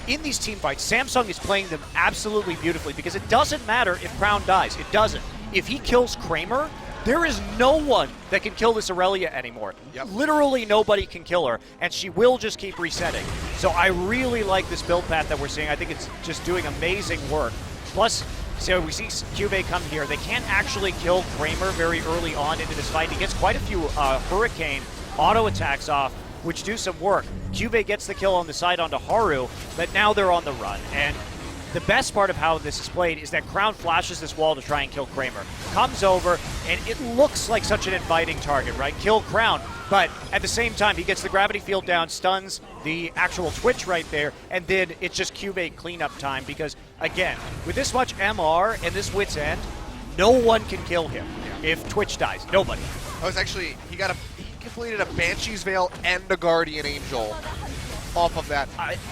in these team fights, Samsung is playing them absolutely beautifully, because it doesn't matter if Crown dies. It doesn't. If he kills Kramer, there is no one that can kill this Aurelia anymore. Yep. Literally nobody can kill her, and she will just keep resetting. So I really like this build path that we're seeing. I think it's just doing amazing work. Plus, so we see Cube come here. They can't actually kill Kramer very early on into this fight. He gets quite a few Hurricane auto attacks off, which do some work. Cube gets the kill on the side onto Haru, but now they're on the run. And the best part of how this is played is that Crown flashes this wall to try and kill Kramer. Comes over, and it looks like such an inviting target, right? Kill Crown. But at the same time, he gets the gravity field down, stuns the actual Twitch right there, and then it's just Cube cleanup time because, again, with this much MR and this Wit's End, no one can kill him if Twitch dies. Nobody. Oh, it's actually, he completed a Banshee's Veil and a Guardian Angel off of that.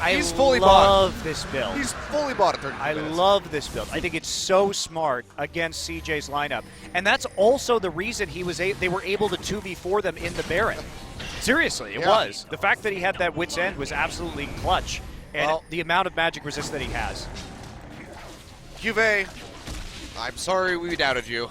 He's fully love bought. This build. He's fully bought at 30 minutes. I love this build. I think it's so smart against CJ's lineup. And that's also the reason they were able to 2v4 them in the Baron. Seriously, it was. The fact that he had that Wit's End was absolutely clutch. And the amount of magic resist that he has. Juve, I'm sorry we doubted you.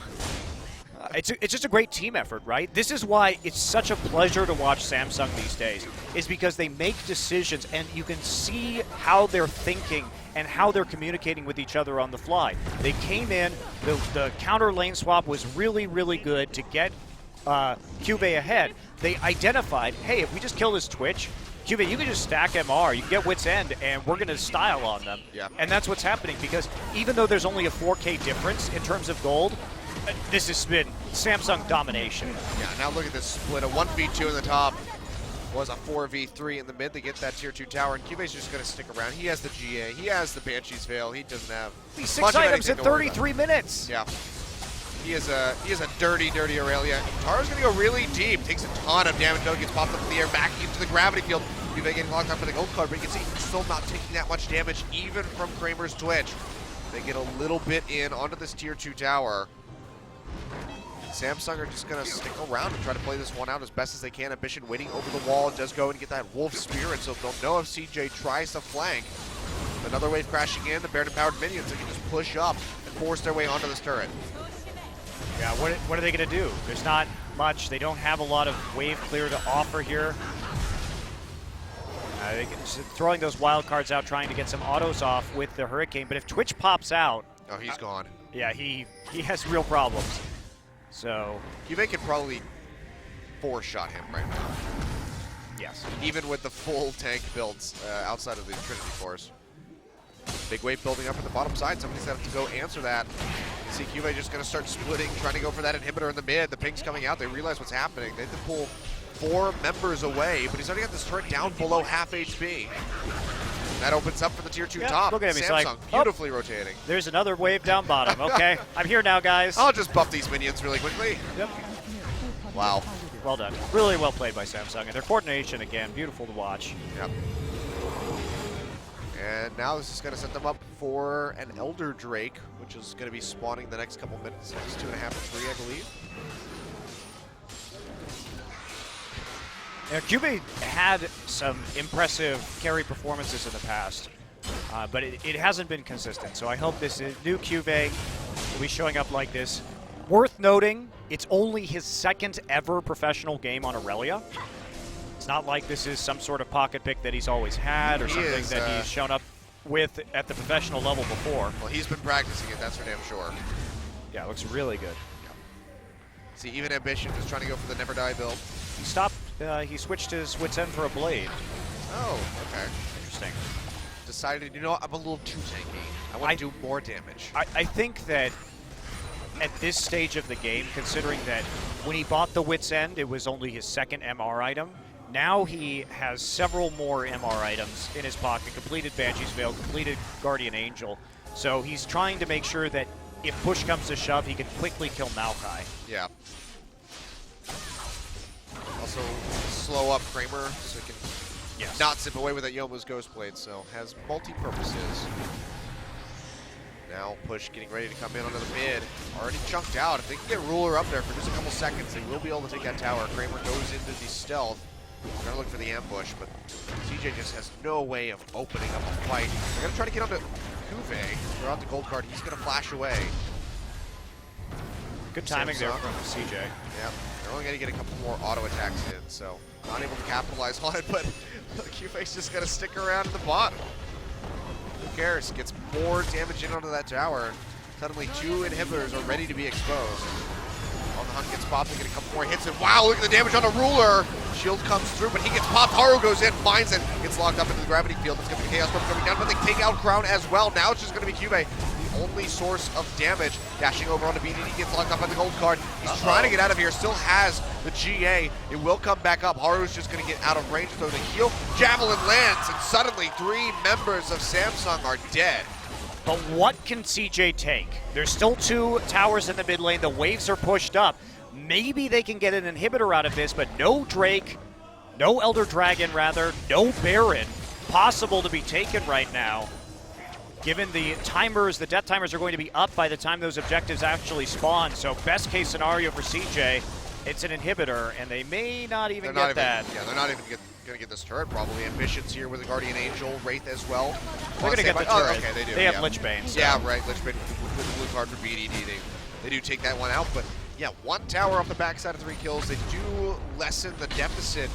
It's just a great team effort, right? This is why it's such a pleasure to watch Samsung these days, is because they make decisions and you can see how they're thinking and how they're communicating with each other on the fly. They came in, the counter lane swap was really, really good to get Cube ahead. They identified, hey, if we just kill this Twitch, Cube, you can just stack MR, you can get Wit's End, and we're going to style on them. Yeah. And that's what's happening, because even though there's only a 4K difference in terms of gold, this has been Samsung domination. Yeah, now look at this split. A 1v2 in the top was a 4v3 in the mid. They get that tier 2 tower, and Cube's just going to stick around. He has the GA. He has the Banshee's Veil. He doesn't have these 6 items in 33 minutes. Yeah. He is a dirty, dirty Aurelia. Taro's going to go really deep. Takes a ton of damage, though. Gets popped up in the air, back into the gravity field. Cube getting locked up for the gold card, but you can see he's still not taking that much damage, even from Kramer's Twitch. They get a little bit in onto this tier 2 tower. Samsung are just going to stick around and try to play this one out as best as they can. Ambition waiting over the wall, does go and get that Wolf Spirit, so they'll know if CJ tries to flank. Another wave crashing in, the Baron-empowered minions, they can just push up and force their way onto this turret. Yeah, what are they going to do? There's not much. They don't have a lot of wave clear to offer here. They're throwing those wild cards out, trying to get some autos off with the Hurricane, but if Twitch pops out... Oh, he's gone. Yeah, he has real problems. So Cube can probably 4-shot him right now. Yes. Even with the full tank builds outside of the Trinity Force. Big wave building up at the bottom side. Somebody's going to have to go answer that. You see Cube just going to start splitting, trying to go for that inhibitor in the mid. The ping's coming out. They realize what's happening. They have to pull 4 members away, but he's already got this turret down below half HP. That opens up for the tier 2 top. Look at him. Samsung He's like, beautifully rotating. There's another wave down bottom. Okay, I'm here now, guys. I'll just buff these minions really quickly. Yep. Wow. Well done. Really well played by Samsung. And their coordination, again, beautiful to watch. Yep. And now this is going to set them up for an Elder Drake, which is going to be spawning the next couple minutes. Next 2.5 to 3, I believe. Now, Cube had some impressive carry performances in the past, but it hasn't been consistent. So I hope this new Cube will be showing up like this. Worth noting, it's only his 2nd ever professional game on Aurelia. It's not like this is some sort of pocket pick that he's always had or something that he's shown up with at the professional level before. Well, he's been practicing it, that's for damn sure. Yeah, it looks really good. Yeah. See, even Ambition is trying to go for the Never Die build. He stopped, he switched his Wit's End for a Blade. Oh, okay. Interesting. Decided, you know, I'm a little too tanky. I want to do more damage. I think that at this stage of the game, considering that when he bought the Wit's End, it was only his 2nd MR item. Now he has several more MR items in his pocket, completed Banshee's Veil, completed Guardian Angel. So he's trying to make sure that if push comes to shove, he can quickly kill Maokai. Yeah. Also, slow up Kramer so he can not zip away with that Yomu's Ghost Blade, so has multi-purposes. Now Push getting ready to come in onto the mid. Already chunked out. If they can get Ruler up there for just a couple seconds, they will be able to take that tower. Kramer goes into the stealth. They're going to look for the ambush, but CJ just has no way of opening up a fight. They're going to try to get onto Kuve. Throw out the gold card. He's going to flash away. Good timing there from CJ. Yep. They're only going to get a couple more auto attacks in, so not able to capitalize on it, but Q-Face just going to stick around in the bot. Who cares? Gets more damage in onto that tower. Suddenly 2 inhibitors are ready to be exposed. On the hunt gets popped, they get a couple more hits, and wow, look at the damage on a Ruler! Shield comes through, but he gets popped. Haru goes in, finds it, gets locked up into the gravity field. It's going to be Chaos Storm coming down, but they take out Crown as well. Now it's just going to be Cube, the only source of damage. Dashing over onto BDD, gets locked up on the gold card. He's trying to get out of here, still has the GA. It will come back up. Haru's just going to get out of range, throw the heal. Javelin lands, and suddenly 3 members of Samsung are dead. But what can CJ take? There's still 2 towers in the mid lane. The waves are pushed up. Maybe they can get an inhibitor out of this, but no Drake, no Elder Dragon rather, no Baron possible to be taken right now. Given the timers, the death timers are going to be up by the time those objectives actually spawn. So best case scenario for CJ It's an inhibitor, and they may not even They're get that. Yeah, they're not even going to get this turret, probably. Ambitions here with the Guardian Angel, Wraith as well. They're going to get the turret. Oh, okay, they do. They have Lichbane. So. Yeah, right. Lichbane with the blue card for BDD. They do take that one out, but yeah, one tower off the backside of 3 kills. They do lessen the deficit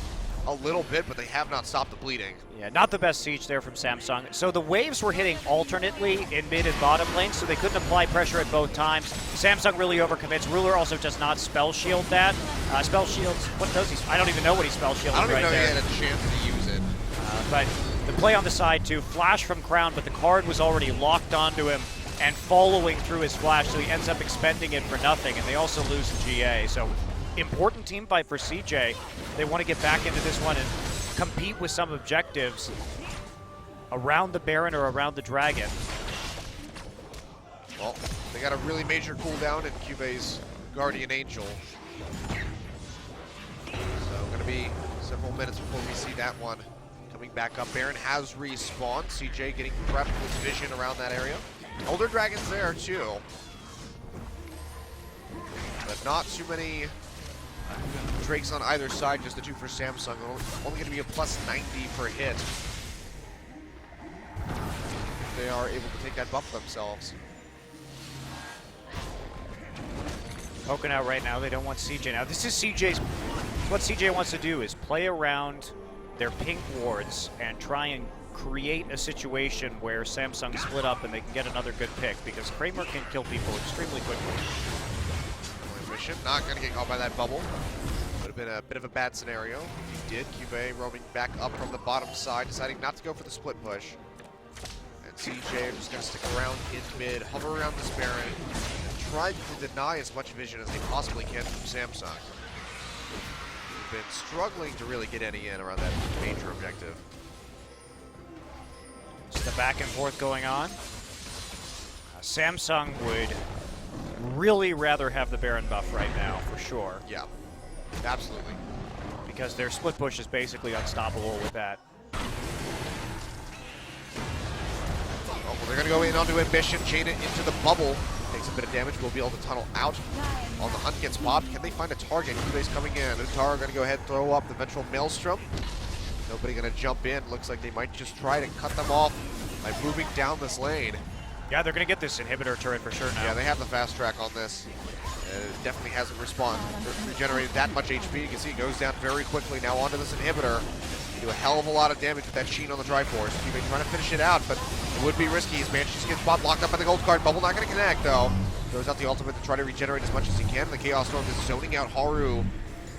a little bit, but they have not stopped the bleeding. Yeah, not the best siege there from Samsung. So the waves were hitting alternately in mid and bottom lane, so they couldn't apply pressure at both times. Samsung really overcommits. Ruler also does not spell shield that. Spell shields, what does he? I don't even know what he spell shielded I don't even right know there. he had a chance to use it. But the play on the side too, flash from Crown, but the card was already locked onto him and following through his flash, so he ends up expending it for nothing, and they also lose the GA. So important team fight for CJ. They want to get back into this one and compete with some objectives around the Baron or around the Dragon. Well, they got a really major cooldown in Cube's Guardian Angel. So going to be several minutes before we see that one coming back up. Baron has respawned. CJ getting prepped with vision around that area. Elder Dragon's there too. But not too many Drakes on either side, just the 2 for Samsung. Only going to be a plus 90 per hit. They are able to take that buff themselves. Poking out right now. They don't want CJ. Now, this is CJ's... What CJ wants to do is play around their pink wards and try and create a situation where Samsung split up and they can get another good pick, because Kramer can kill people extremely quickly. Not going to get caught by that bubble. Would have been a bit of a bad scenario. He did. Cube roaming back up from the bottom side, deciding not to go for the split push. And CJ just going to stick around in mid, hover around this Baron, and try to deny as much vision as they possibly can from Samsung. They've been struggling to really get any in around that major objective. Just the back and forth going on. Samsung would really rather have the Baron buff right now, for sure. Yeah, absolutely. Because their split push is basically unstoppable with that. Oh, well, they're going to go in onto Ambition, chain it into the bubble. Takes a bit of damage, will be able to tunnel out. On the hunt gets popped. Can they find a target? Kube's coming in. Utara going to go ahead and throw up the Ventral Maelstrom. Nobody going to jump in. Looks like they might just try to cut them off by moving down this lane. Yeah, they're going to get this inhibitor turret for sure now. Yeah, they have the fast track on this. It definitely hasn't regenerated that much HP. You can see it goes down very quickly now onto this inhibitor. Do a hell of a lot of damage with that Sheen on the Triforce. Cube trying to finish it out, but it would be risky. His man just gets spot locked up by the gold card. Bubble not going to connect, though. Throws out the ultimate to try to regenerate as much as he can. The Chaos Storm is zoning out Haru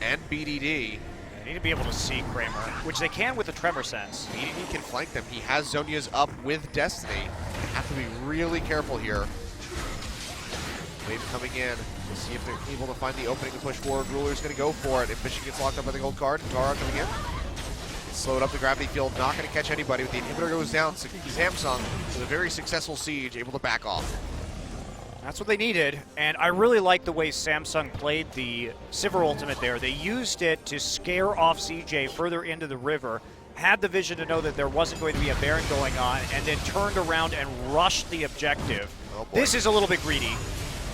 and BDD. They need to be able to see Kramer, which they can with the Tremor Sense. BDD can flank them. He has Zonia's up with Destiny. Have to be really careful here. Wave coming in. We'll see if they're able to find the opening to push forward. Ruler's going to go for it. If Ambition gets locked up by the gold card, Tara coming in. It's slowed up the gravity field. Not going to catch anybody. With the inhibitor goes down, Samsung with a very successful siege, able to back off. That's what they needed, and I really like the way Samsung played the Sivir ultimate there. They used it to scare off CJ further into the river, had the vision to know that there wasn't going to be a Baron going on, and then turned around and rushed the objective. Oh boy. This is a little bit greedy.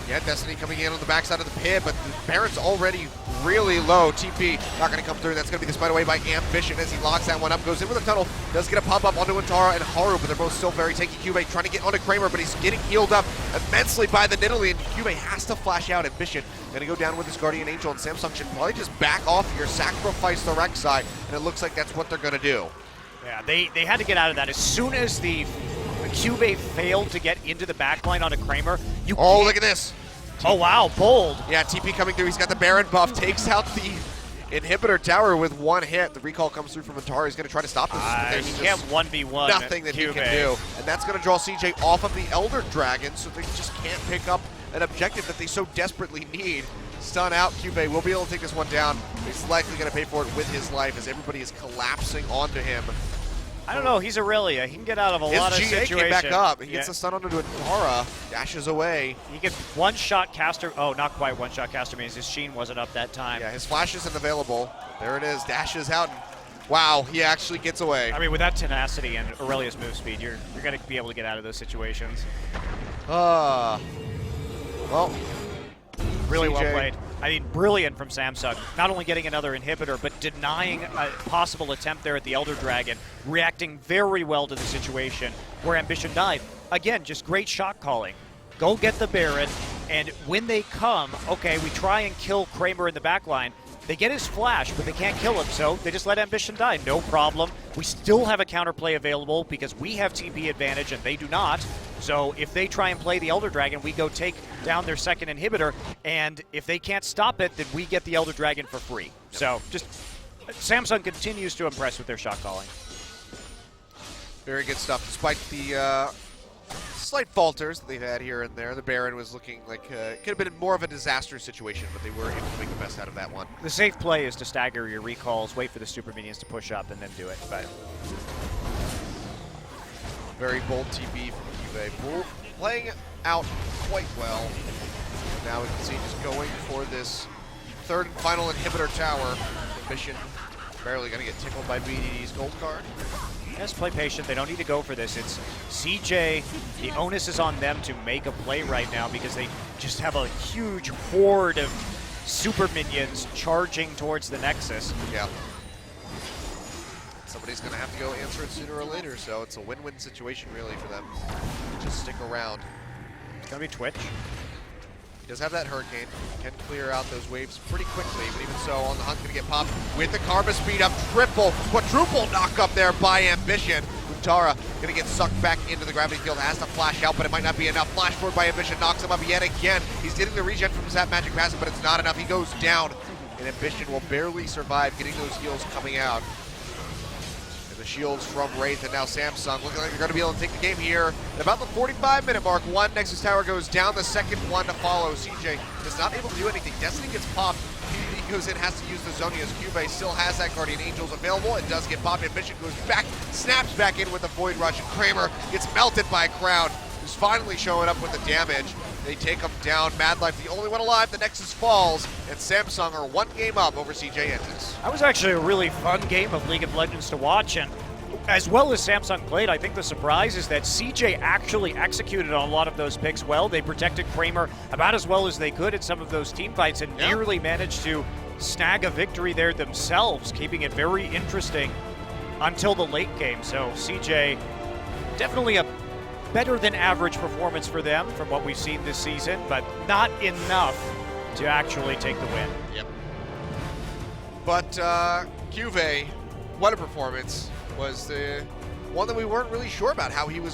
Yeah, Destiny coming in on the backside of the pit, but the Baron's already really low. TP not going to come through. That's going to be the spider away by Ambition as he locks that one up. Goes in with a tunnel. Does get a pop-up onto Antara and Haru, but they're both still very tanky. Cube trying to get onto Kramer, but he's getting healed up immensely by the Nidalee, and Cube has to flash out. Ambition going to go down with his Guardian Angel, and Samsung should probably just back off here, sacrifice the Rek'Sai, and it looks like that's what they're going to do. Yeah, they had to get out of that. As soon as the Cube failed to get into the backline onto Kramer, Oh, look at this. Oh, wow, bold. Yeah, TP coming through. He's got the Baron buff. Takes out the inhibitor tower with one hit. The recall comes through from Antara. He's going to try to stop this. He can't 1v1 nothing that Cube. he can do. And that's going to draw CJ off of the Elder Dragon, so they just can't pick up an objective that they so desperately need. Stun out. Cube will be able to take this one down. He's likely going to pay for it with his life as everybody is collapsing onto him. I don't know. He's Aurelia. He can get out of a lot of His situations. GA came back up. He gets the stun onto Antara. Dashes away. He can one-shot caster. Oh, not quite one-shot caster means his Sheen wasn't up that time. Yeah, his flash isn't available. There it is. Dashes out. Wow, he actually gets away. I mean, with that tenacity and Aurelia's move speed, you're going to be able to get out of those situations. Well, Really CJ, well played. I mean, brilliant from Samsung. Not only getting another inhibitor, but denying a possible attempt there at the Elder Dragon, reacting very well to the situation where Ambition died. Again, just great shot calling. Go get the Baron, and when they come, okay, we try and kill Kramer in the backline. They get his flash, but they can't kill him, so they just let Ambition die. No problem. We still have a counterplay available because we have TP advantage and they do not. So if they try and play the Elder Dragon, we go take down their second inhibitor, and if they can't stop it, then we get the Elder Dragon for free. Yep. So just Samsung continues to impress with their shot calling. Very good stuff, despite the slight falters that they've had here and there. The Baron was looking like it could have been more of a disastrous situation, but they were able to make the best out of that one. The safe play is to stagger your recalls, wait for the super minions to push up, and then do it. But very bold TP from Juve. Playing out quite well. Now we can see just going for this third and final inhibitor tower. Ambition barely going to get tickled by BDD's gold card. Just play patient. They don't need to go for this. It's CJ. The onus is on them to make a play right now because they just have a huge horde of super minions charging towards the Nexus. Yeah. Somebody's going to have to go answer it sooner or later, so it's a win-win situation really for them. Just stick around. It's going to be Twitch. He does have that Hurricane. Can clear out those waves pretty quickly, but even so, On the Hunt going to get popped with the Karma speed up. Quadruple knock up there by Ambition. Utara going to get sucked back into the gravity field. Has to flash out, but it might not be enough. Flash forward by Ambition knocks him up yet again. He's getting the regen from Zap Magic Passive, but it's not enough. He goes down, and Ambition will barely survive getting those heals coming out. The shields from Wraith and now Samsung looking like they're going to be able to take the game here at about the 45-minute mark. One Nexus Tower goes down, the second one to follow. CJ is not able to do anything. Destiny gets popped. PvD goes in, has to use the Zonia's Cube. Still has that Guardian Angels available. It does get popped. Ambition goes back, snaps back in with a Void Rush. And Kramer gets melted by a crowd, who's finally showing up with the damage. They take him down. Mad Life, the only one alive. The Nexus falls, and Samsung are one game up over CJ Entus. That was actually a really fun game of League of Legends to watch, and as well as Samsung played, I think the surprise is that CJ actually executed on a lot of those picks well. They protected Kramer about as well as they could in some of those team fights and nearly managed to snag a victory there themselves, keeping it very interesting until the late game. So CJ, definitely a better than average performance for them from what we've seen this season, but not enough to actually take the win. Yep. But Juve, what a performance. Was the one that we weren't really sure about how he was